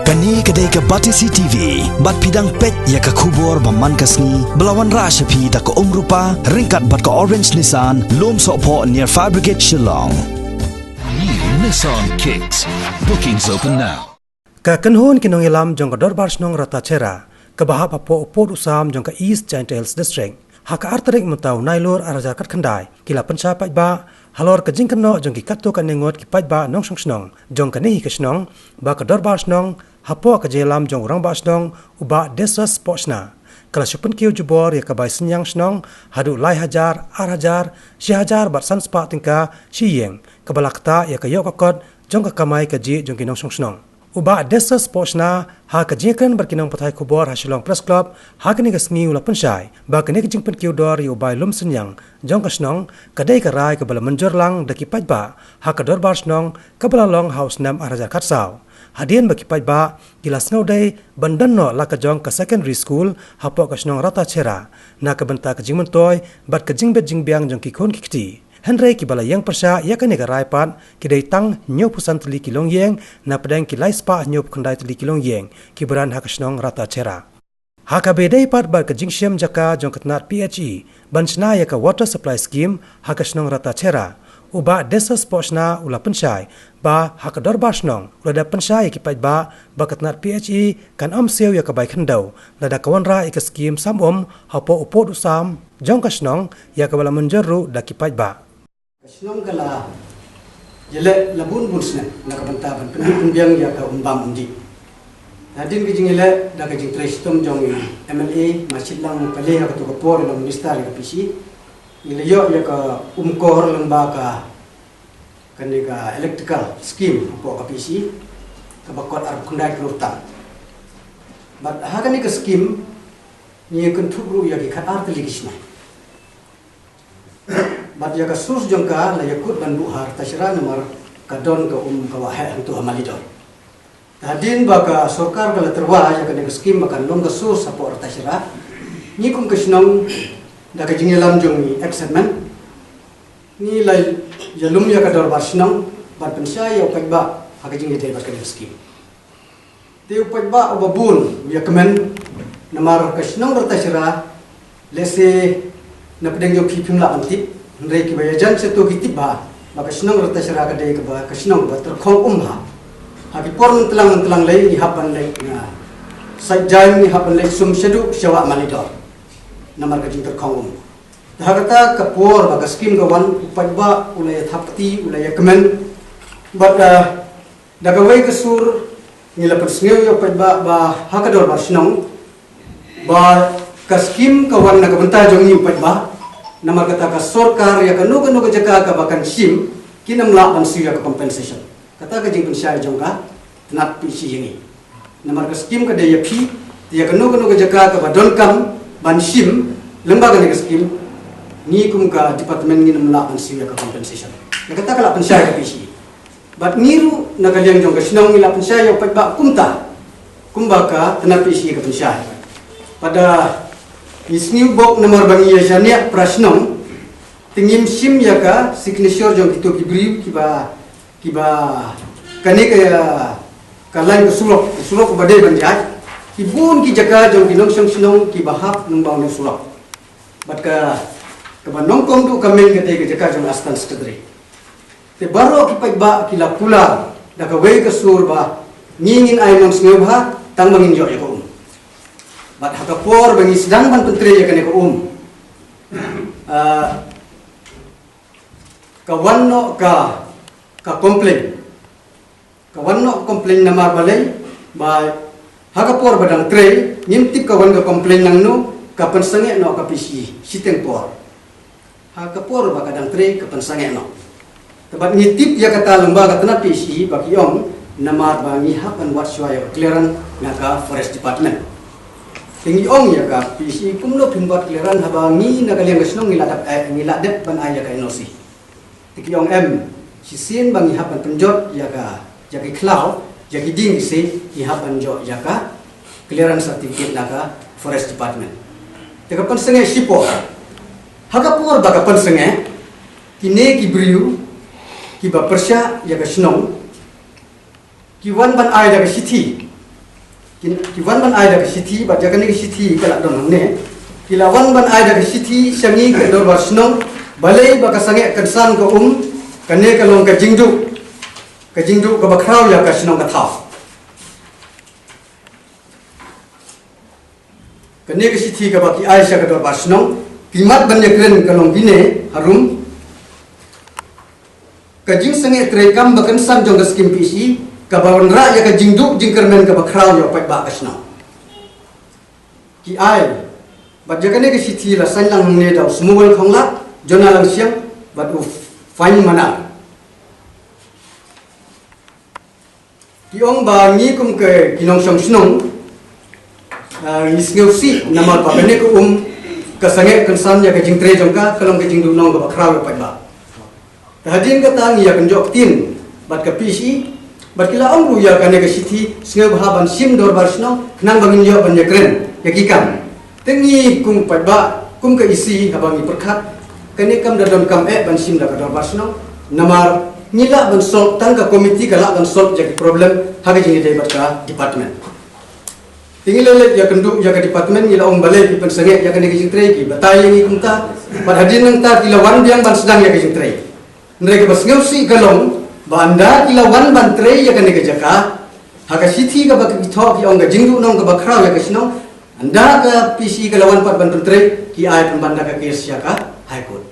Kani kedai ke Batisi TV, bat pidang pet ya ke kubur baman kasni, belawan rashapi da ke rupa, ringkat bat ke orange Nissan, lom sokpo near Fire Brigade Shnong. New Nissan Kicks. Bookings open now. Ka kanhon kinong ilam jong ka Dorbar Shnong Ratacherra, ka bahap apo upod usam jong ka East Giant Hills District. Haka artarik mutaw nailor arajakat kandai, kila Pynshai ba, Halor ka Jingkynnoh jong ki katto ka nengot ki ba nong Shnong, jong ka nehi ka Shnong, ba ka Dorbar Shnong, hapo ka jelam jong urang ba Shnong, uba desas pochna. Kala Pynkiew jubor ya ka bay Synniang Shnong, hadu lai hajar, si hajar bat sanspa tingka, Synniang, kabalakta ya ka yok akod, jong ka kamay ka ji jong kinong Shnong. Uba desas pochna ha ka jingkan berkinong patai kubor ha Shillong Press Club ha kini ka sngi ula Pynshai ba kini ka jingpan kiudor yu ubai lum Synniang jong ka Shnong kadai ka rai ka bala menjor lang daki ba ha ka Dorbar Shnong ka bala long house nam araja katsau hadien baki ba gila snow day bandan no la ka jong ka secondary school ha po ka Shnong Ratacherra na ka benta ka jingman toy bat ka jingbet jingbiang jong ki khon kikti Henry ki bala yang persya ya kani ka raipat ki dai tang nyo pusan teli kilong yeng na pedang ki lai spa nyo kundai teli kilong yeng ki beran ha ka Shnong Ratacherra. Ha ka bedai pat bar ka jingsyam jaka jong katnat PHE banchna ya ka water supply scheme ha ka Shnong Ratacherra. Uba desas pochna ula Pynshai ba ha ka Dorbar Shnong ula da Pynshai ki ba katnat PHE kan sew ya ka bai khandau la da kawanra ika scheme sam ha po upod usam jong ka Shnong ya ka bala menjeru da ki ba. Shnong kala jele labun bunsne nak bantaban penbiang ya ka umbam undi hadin gijingile da gijing trestom jong MLA masjid lang pale ha to por lang minister ya PC ile yo ya ka umkor lang ba ka kaniga electrical scheme po ka PC ka bakot ar kundai kurta but ha kaniga scheme ni kun thugru ya ki khatar teligishna bat ya ka sus jongka la yakut bandu har Ratacherra nomor kadon ka ka wahe untuk hamalidor hadin baka sorkar kala terwa ya ka skim makan long ka sus apo Ratacherra ni kum ka Shnong da ka jingelam jong ni examen ni la jalum ya ka Dorbar Shnong bat Pynshai ya ba ha ka jingete ba ka skim te ba obabun ya kemen nomor ka Shnong Ratacherra lese na pedeng yo pipim la antip Henry ki bayajan setu kitip ba maka Shnong Ratacherra ka dei ka Shnong ba terkhong ha haki porn telang lei ni hapan lei na sajai ni hapan lei sum sedu syawa malidor namar ka jing terkhong dah kata ka por ba ka skim ka wan ba ulai thapti ulai kemen ba da ka wei ka sur ni la persngeu yo ba ha ka Dorbar Shnong ba ka skim ka wan na ka benta jong ni ba namar kata ka sorkar ya ka nuga jaka ka bakan sim kinam la ban siya ka compensation kata ka jing Pynshai jong ka tenat PC ini namar ka skim ka de ya phi ya ka nuga jaka ka badon kam ban sim lembaga ni ka skim ni kum ka department nginam la ban siya ka compensation ya kata ka la Pynshai ka PC bat niru nagaliang jong ka Shnong ni la Pynshai ya ba kumba ka tenat PC ka Pynshai pada isniu bok nomor bangi ya jania prashnong tingim sim ya ka signature jong kito kibriu kiba kane ka lain sulok badai banjat kibun ki jaka jong kinong Shnong ki bahap nung baw sulok bat ka banong kong tu kamen ka te jaka jong astan secretary te baro ki ba kila pula da ka wei ka sur ba ngingin ay mong sneu ba tang mangin yo ya ko bat hakapor bangi sedang ban menteri ya kene ko kawanno ka komplain namar balai ba hakapor badang tre nyimtip kawan ka komplain nang no kapan sange no ka PC siteng por hakapor ba kadang tre kapan sange no tabat ngitip ya kata lembaga tanah PC bagi om namar bangi hapan wat swaya clearan ngaka forest department tinggi ong ya ka PC kumno pinbat clearan habangi nagaliang Shnong ngiladep ban aya ka NOC tinggi ong si sin bangi hapan penjot ya ka jaki cloud jaki ding si hapan jo ya ka clearan certificate naga forest department teka pensenge sipo hakapur baka pensenge kine ki briu ki ba persya ya ka Shnong ki wan ban aya ka sithi kiwan ban ai da ke city bat jakan ke city kala don ne kilawan ban ai da ke city sangi ke Dorbar Shnong balai ba ka sange kan ko kane ka long ka jingdu ka bakrau ya ka Shnong ka thau kane ke city ka baki ai sha ka Dorbar Shnong kimat ban yakren ka long bine harum ka jing sange kre kam bakan san jong ka skim pc ka bawan ra ya ka jingdu jingkermen ka bakrau ya pai ba ka Shnong ki ai bat jakane ke city la san lang ne daw smugol khongla jona lang siang bat u fain mana ki ong ba ngi kum ke kinong som Shnong isngeu si namal pa bene ko ka sange kan san ya ka jingtre jongka kalong ka jingdu nong ka bakrau ya pai ba hadin ka tang ya kan jok tin bat ka pc bat kila ong ru ya kane ka city sneu bahaban sim Dorbar Shnong nang bangin yo ban ya kren ya kikam tengi kum pai ba kum ka isi habangi perkhat kane kam da don kam ban sim da ka Dorbar Shnong namar nila ban sol tang ka komiti kala ban sol jadi problem hage jingi dai bat ka department tingi lelet ya kendu ya ka department nila ong balai pi pensange ya kane ka jingtre ki batai ngi kum ta bat hadin nang ta kila wan biang ban sedang ya ka jingtre mereka bas ngeusi galong banda kila wan ban tre ya kane ka jaka haka city ka bak thok ki ong ka jingdu nong ka bakrau ya ka Shnong anda ka PC ka lawan pat ban tre ki ai pan banda ka kes ya ka high court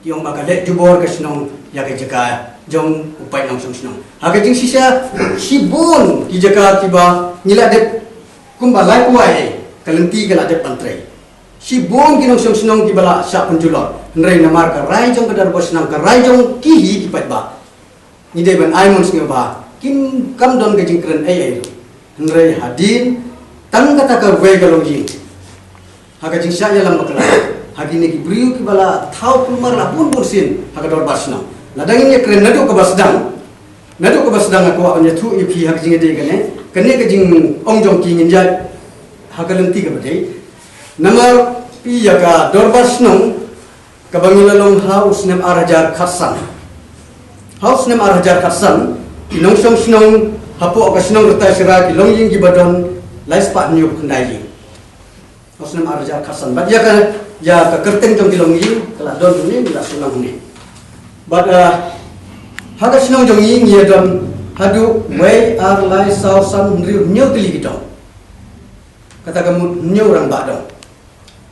ki ong baka le jubor ka Shnong ya ka jaka jong upai nong Shnong haka jing sisa sibun ki jaka ki ba nila de kumba lai kuai kalenti ka la de pan tre sibun ki nong Shnong ki bala sa penjulor nrei namar ka rai jong ka Dorbar Shnong ka rai jong ki hi ki pat ba ni dei ban ai mons ngi ba kim kam don ka jingkren ai nrei hadin tang kata ka wei ka long jing haka jing sya ya lam bakla hagi ni ki briu ki bala thau pulmar la bun sin haka Dorbar Shnong ladang ni kren nadu ka basdang aku anya thu ipi hagi jing dei kane ka jing ong jong ki ngin jai haka lenti ka badai namar pi ya ka Dorbar Shnong kabangilalong house nem arajar khasan inong som Shnong hapo ka Shnong Ratacherra ki longying gi badon laispa niu khandai house nem arajar khasan bad ya ka kerteng jong ki longying kala don ni la sulang ni bad haga Shnong jong ying ye don hadu way ar lai sau san riu nyau tili gidong kata kamu nyau rang ba dong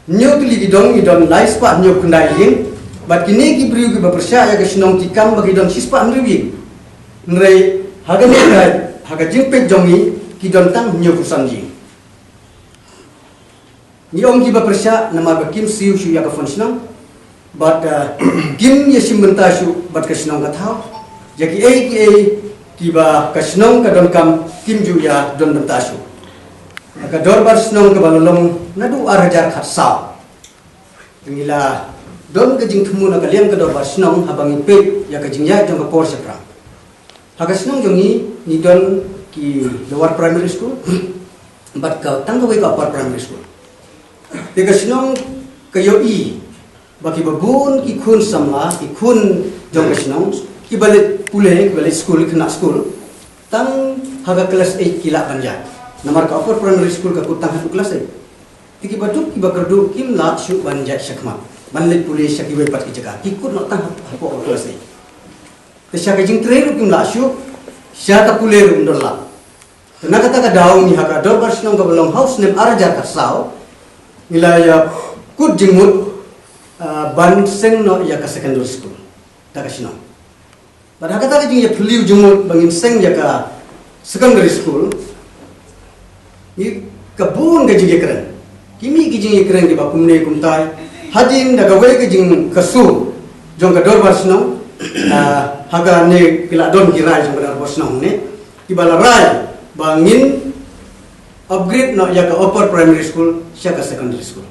nyau tili gidong idon lai spa nyau kundai yin bat kini ki briu ki bapersya ya ke Shnong tikam bagi don sispa nriu yin nrei haga ni haga jingpek jongi ki don tang nyau kusan yin ni ong ki bapersya nama ba kim siu shu ya ka fon Shnong bat kim ye sim benta shu bat ke Shnong ka thau ya ki ba ka Shnong ka don kam kim ju ya don benta shu ka Dorbar Shnong ka balolong nadu arajar khatsau ngila don ka jing thumu na ka liam ka Dorbar Shnong habang ipe ya ka jing ya jong ka por sepra haka Shnong jongi ni don ki lower primary school but ka tang ka upper primary school te ka Shnong ka yo baki babun ki khun samla ki khun jong ka Shnong ki balit pule ki balit school khna school tang haga class 8 kila banja namar ka upper primary school ka kutang hatu kelas ai tiki baduk ki bakardu kim la shu banja shakma banle pulis shaki we pat ki jaga ki kut tang hapo kelas ai te shaka jing trairu kim la shu shata puleru ndolla tena kata ka daung ni haka Dorbar Shnong ka belong house nem araja ka sao nilaya kut jingmut ban seng no ya ka secondary school ta ka Shnong pada kata ka jing ya puliu jingmut bangin seng ya ka secondary school ni kabun ga jige keren kimi gi jige keren di bakumne kumtai hadin daga we ga jing kasu jong ka Dorbar Shnong haga ne kila don kirai jong ka Dorbar Shnong ne kibala rai bangin upgrade no ya ka upper primary school sya ka secondary school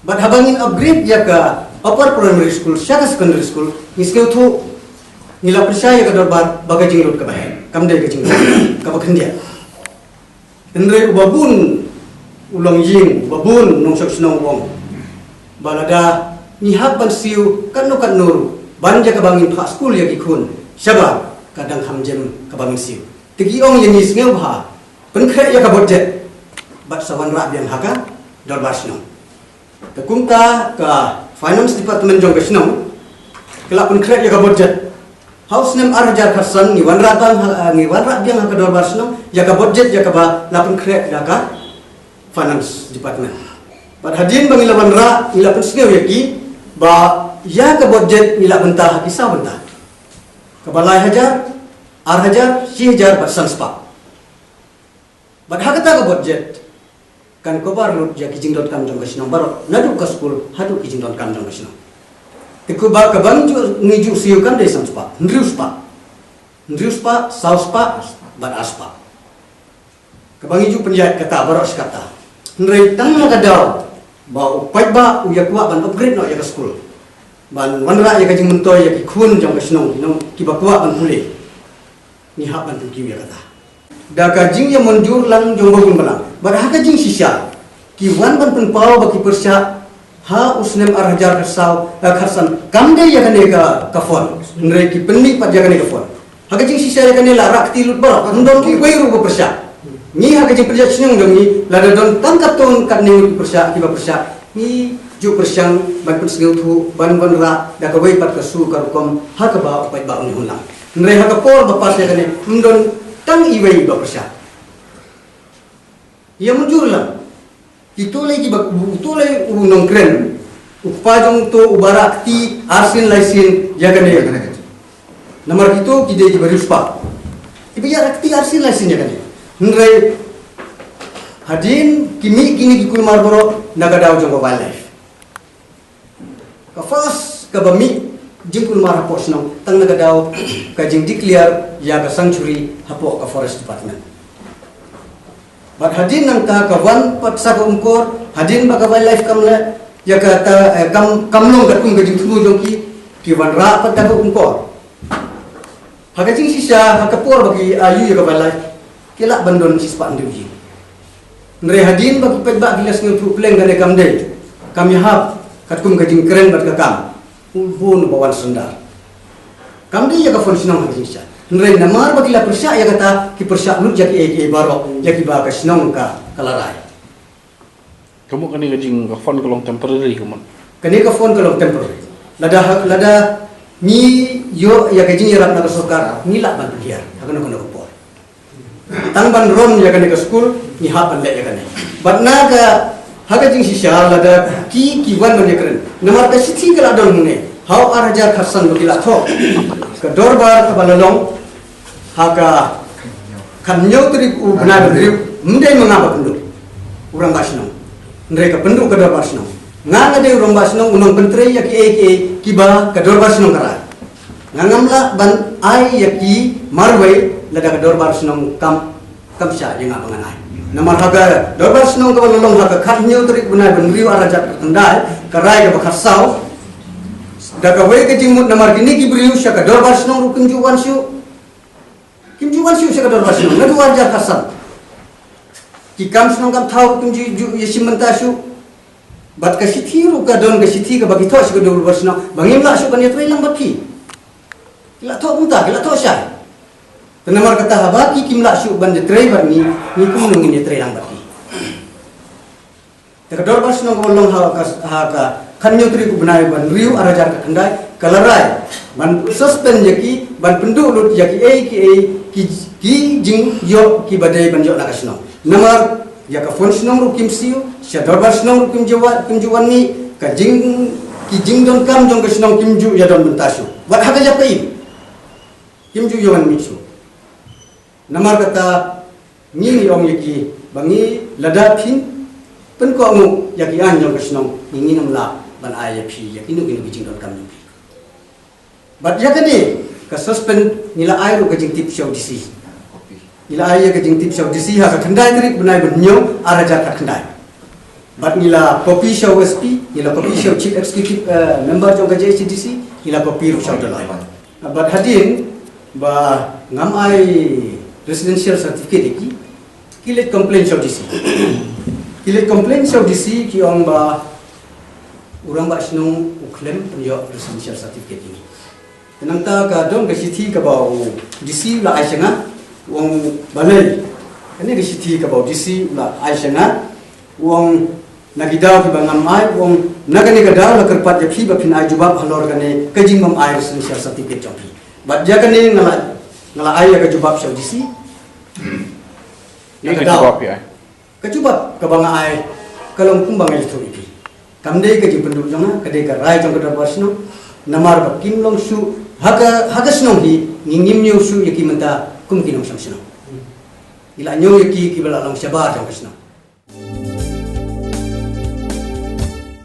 but habangin upgrade ya ka upper primary school sya ka secondary school niskeu thu nila Pynshai ka Dorbar baga jing lut ka bahe kamde ga jing ka bakhandia Nrei babun ulang ying babun nong Shnong wong balada nihab ban siu kanu banja ka bangin pha school ya ki khun shaba kadang hamjem ka bangin siu tigi ong yenis ngeu bha Penkrek ya ka budget bat sawan rak biang haka Dorbar Shnong. Kumta ka finance department jong ka Shnong kelak penkrek ya ka budget. House nem arjar khasan ni wanra biang haka Dorbar Shnong ya ka budget ya ka ba la penkrek ya ka finance department. Bat hadin bang ila wanra ila pensneu yaki ba ya ka budget ila bentah kisah bentah. Ka balai hajar ar hajar si hajar bat sanspa. Bat hakata ka budget kan kobar lut ya kijingdot kam jong Shnong baro nadu ka school hadu kijingdot kam jong Shnong. Iku ba ka banju ngiju siu kan de sanspa ndriuspa sauspa bat aspa. Ka bangiju penjat kata baro kata. Nrei tang na kadaw ba upai ba uya kuwa ban upgrade no ya ka school. Ban wanra ya ka jing mentoy ya ki khun jong Shnong no ki ba kuwa ban pulih. Ni hak ban Pynkiew ya kata. Daka jing yang munjur lang jong bagun balang. Barhaka jing sisya. Ki wan ban penpau baki persya ha usnem arhajar kersau karsan kamde ya kane ka kafon. Nrei ki penni pat ya kane kafon. Haka jing sisya ya kane la rakti lut bar. Ndon ki weiru ba persya. Ni haka jing persya Shnong dong ni lada don tangkap ton kat ni persya ki ba persya. Ni ju persyang ban pensngeu thu ban ra daka wei pat kasu karukom haka ba upai ba uni hulang. Nrei haka por ba pas ya kane ndon tang iwei ba persya. Ia munjur lang. Itu lagi unong kren. Upajong to ubarak ti arsin laisin ya kane. Nomor itu kide di beruspa. Ibu ya rakti arsin laisin ya kane. Nrei hadin kimi kini kikul marboro nagadau jong wildlife. Ka fas ka bami jingkul mar hapo Shnong tang nagadau ka jing declare ya ka sanctuary hapo ka forest department. Bat hadin nang ka wan pat sa ka ungkor hadin ba ka wildlife kamle ya ka kamlong ka tung ka jing thulu jong ki wan ra pat ka ungkor. Haka jing sisa haka por bagi ayu ya ka wildlife kila bandon sispa andiwi. Nre hadin bagi pet ba gilas ngeu thu pleng gane kamde kami hab katkum ka jing keren bat ka kam. Pun bawan sendar. Kami ya ka fon Shnong hak sisa. Nrei namar bagi la persya ya kata ki persya lut jaki eke barok jaki ba ka Shnong ka kalarai. Kamu kan ngajing ka fon kolong temporary kamu. Kani ka fon kolong temporary. Lada ni yo ya ka jing yarak na ka sokar ni la ban biar. Hakana kono ko. Tang ban ron ya kani ka school ni ha ban le ya kani. Bat na ka haka jing sisa lada ki wan ban ya keren. Namar ka sithi kala don mune. Hau arja khasan bukila tho. Ka Dorbar ka balalong haka kanyo tri u bana dri mundai mangaba pendu. Urang Shnong. Ndre ka pendu ka Dorbar Shnong. Nganga de urang Shnong unong pentre ya ki eke kiba ka Dorbar Shnong kara. Ngangamla ban ai ya ki marwai lada ka Dorbar Shnong kamsya yang abangan ai. Namar haka Dorbar Shnong ka balalong haka kanyo tri bana benriu arja tendai karai ka bakhasau. Daka wei ke jingmut namar gini ki beriu syaka Dorbar Shnong rukim juwan syu. Kim juwan syu syaka Dorbar Shnong ngadu warja kasan. Ki kam Shnong kam thau rukim ju yesim menta syu. Bat ka sithi ru ka don ka sithi ka bagi thos ka Dorbar Shnong. Bangim la syu kan yatwei lang baki. Kila tho punta kila tho syai. Tenamar kata habaki kim la syu ban yetrei ban ni kum nungin yetrei lang baki. Daka Dorbar Shnong ko long ha kanyo tri ku benai ban riu arajar ka kendai kalarai ban suspend yaki ban pendu lut yaki ki jing yo ki badai ban yo na Shnong namar ya ka fon Shnong ru kim siu sya Dorbar Shnong ru kim juwan ni ka ki jing don kam jong ka Shnong kim ju ya don bentasu wat haka ja pai kim ju yo wan mi su namar kata ni ong yaki bangi lada phin pen ko mu yaki an jong ka Shnong ni nam la ban ayah pi ya kinu bijing don kami. Bat ya kani ka suspend nila air ka jing tip show disi. Nila air ka jing tip show disi ha ka kendai trik benai benyo araja ka kendai. Bat nila kopi show SP, nila kopi show chief executive member jong ka JCDC, nila kopi ru show dolai. Bat hadin ba ngam ai residential certificate iki kilet complaint show disi. Kilet complaint show disi ki ong ba urang Shnong uklem penyo residential certificate ini. Tenang ta ka don ka sithi ka bau disi la ai sanga wong balai Kani ke siti ke bau disi la ai senga wong nagidau ki bangam ai wong nagani ke dau la kerpat ya phi ba phin ai jubab halor kani kajing mam ai sen syar certificate jopi bat ja kani ngala ai ke jubab syau disi Ini kejawab ya. ke jubab ke bang ai kalong pun bang ai tu ipi kamdei ke jing penduk janga kade ke rai jong ke Dorbar Shnong namar ba kim long su haga Shnong hi ngingim nyu su yaki menta kum kinong sam Shnong ila nyo yaki ki bala long sabar jong ke Shnong